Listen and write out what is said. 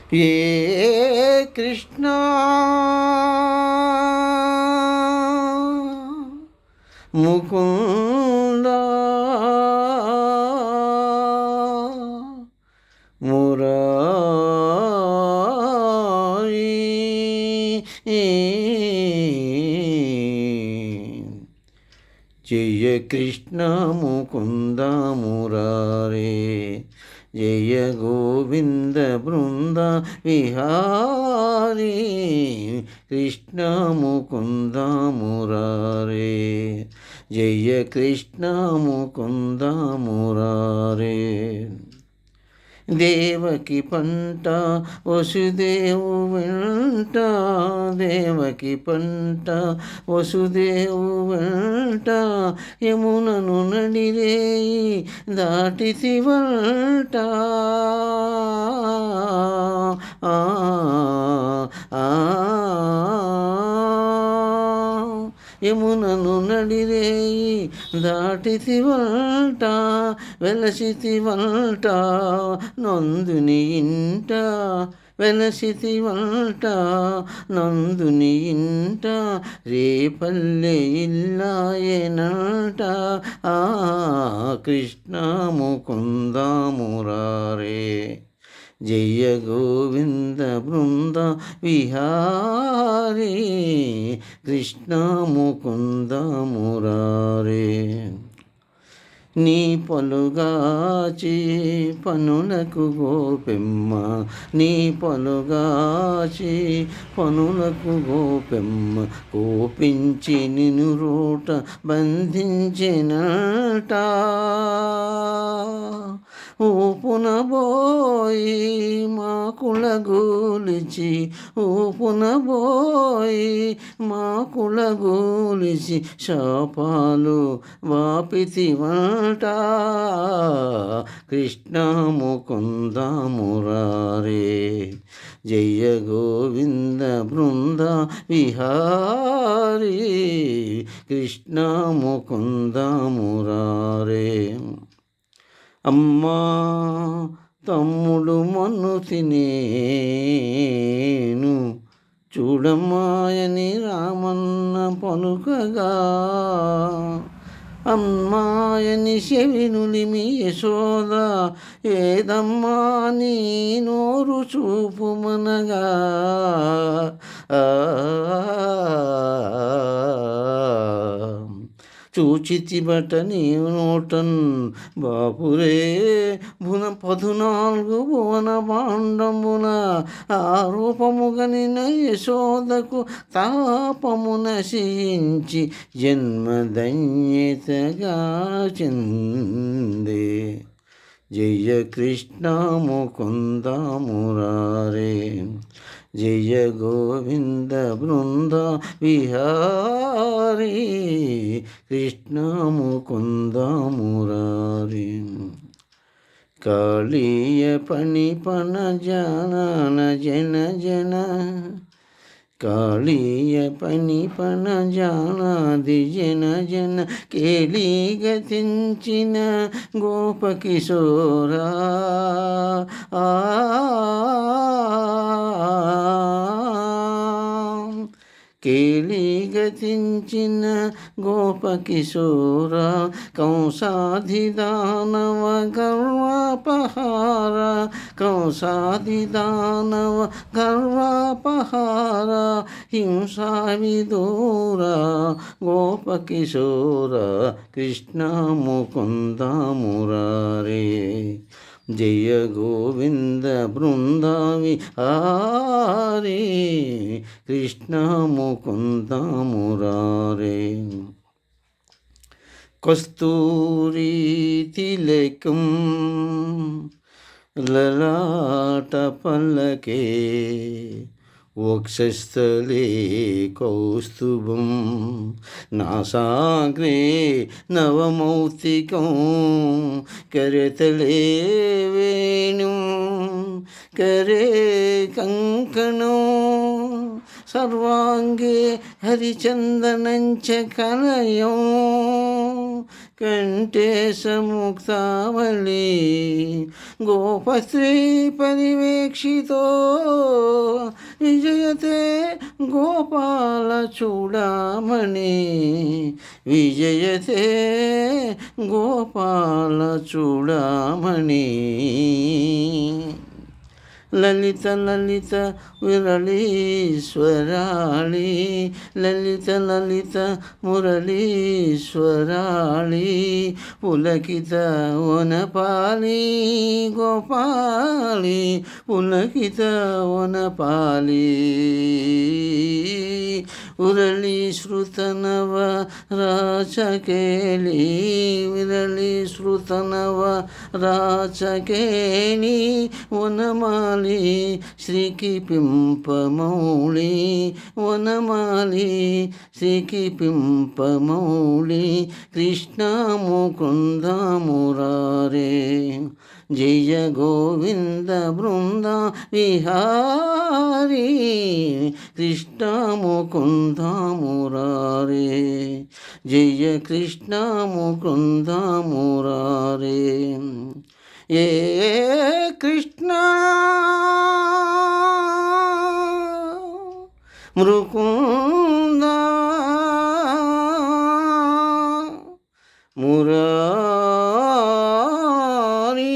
ఏ కృష్ణ ముకుంద మురారి జయ కృష్ణ ముకుంద మురారే జయ గోవింద బృంద విహారీ కృష్ణ ముకుంద మురారే జయ కృష్ణ ముకుంద మురారే దేవకి పంట వసుదేవు వెంట దేవకి పంట వసుదేవు వెంట యమునను నడిరేయి దాటితి వంట యమునను నడిరేయి దాటితి వంట వెలసితి వంట నందుని ఇంట వెలసితి వంట నందుని ఇంట రేపల్లె ఇల్లాయనంట కృష్ణ ముకుంద మురారే జయ గోవింద బృంద విహారీ కృష్ణ ముకుంద మురారే నీ పలుగాచి పనులకు గోపెమ్మ నీ పలుగాచి పనులకు గోపెమ్మ కోపించి నిన్ను రోట బంధించినట ఊపునబోయి మా కులగూలిచి ఊపునబోయి మా కులగూలిచి శాపాలు వాపితి వంట కృష్ణ ముకుంద మురారే జయ గోవింద బృంద విహారీ కృష్ణ ముకుంద మురారే అమ్మా తమ్ముడు మన్ను తినేను చూడమ్మాయని రామన్న పలుకగా అమ్మాయని చెవినులిమి యశోద ఏదమ్మా నీ నోరు చూపుమనగా చూచితి బట నీవు నోటన్ బాపురే భున 14 భువన భాండమున ఆరూపముగనిన యశోదకు తాపము నశించి జన్మధన్యతగా చెందే జయ కృష్ణ ముకుంద మురారే జయ గోవింద బృంద విహారీ కృష్ణ ముకుంద మురారి కాళీయ పణిపన జన జన జన కాళీయ పణిపన జానాది జన జన కేళీ గతించిన గోపకిశోరా కేళీ గతించిన గోపకిశోర కంసాధిదానవ గర్వాపహార కంసాధిదానవ గర్వాపహార హింసా విదూర గోపకిశోర కృష్ణ ముకుంద మురారే జయ గోవింద బృంద విహారీ కృష్ణ ముకుంద మురారే కస్తూరి తిలకం లలాట పల్లకే వక్షస్థలే కౌస్తుభం నాసాగ్రే నవమౌక్తికం కరతలే వేణుం करे कंकणो सर्वांगे हरिचंदनं च कलयो కంఠేశముక్తావళి గోపశ్రీ పరివేక్షితో విజయతే గోపాల చూడామణి విజయతే గోపాల చూడామణి లలిత లలిత మురళీశ్వరాళి లలిత లలిత మురళీశ్వరాళి పులకిత వనపాలి గోపాలి పులకిత వనపాలి ఉరళీశ్రుతనవ రాచకేళి విరళీశ్రుతనవ రాచకేళి వనమాలి శ్రీకి పింపమౌళి వనమాలి శ్రీకి పింపమౌళి కృష్ణ ముకుంద మురారే జయ గోవింద బృంద విహారీ కృష్ణ ముకుంద మురారే జయ కృష్ణ ముకుంద మురారే ఏ కృష్ణ ముకుంద మురారీ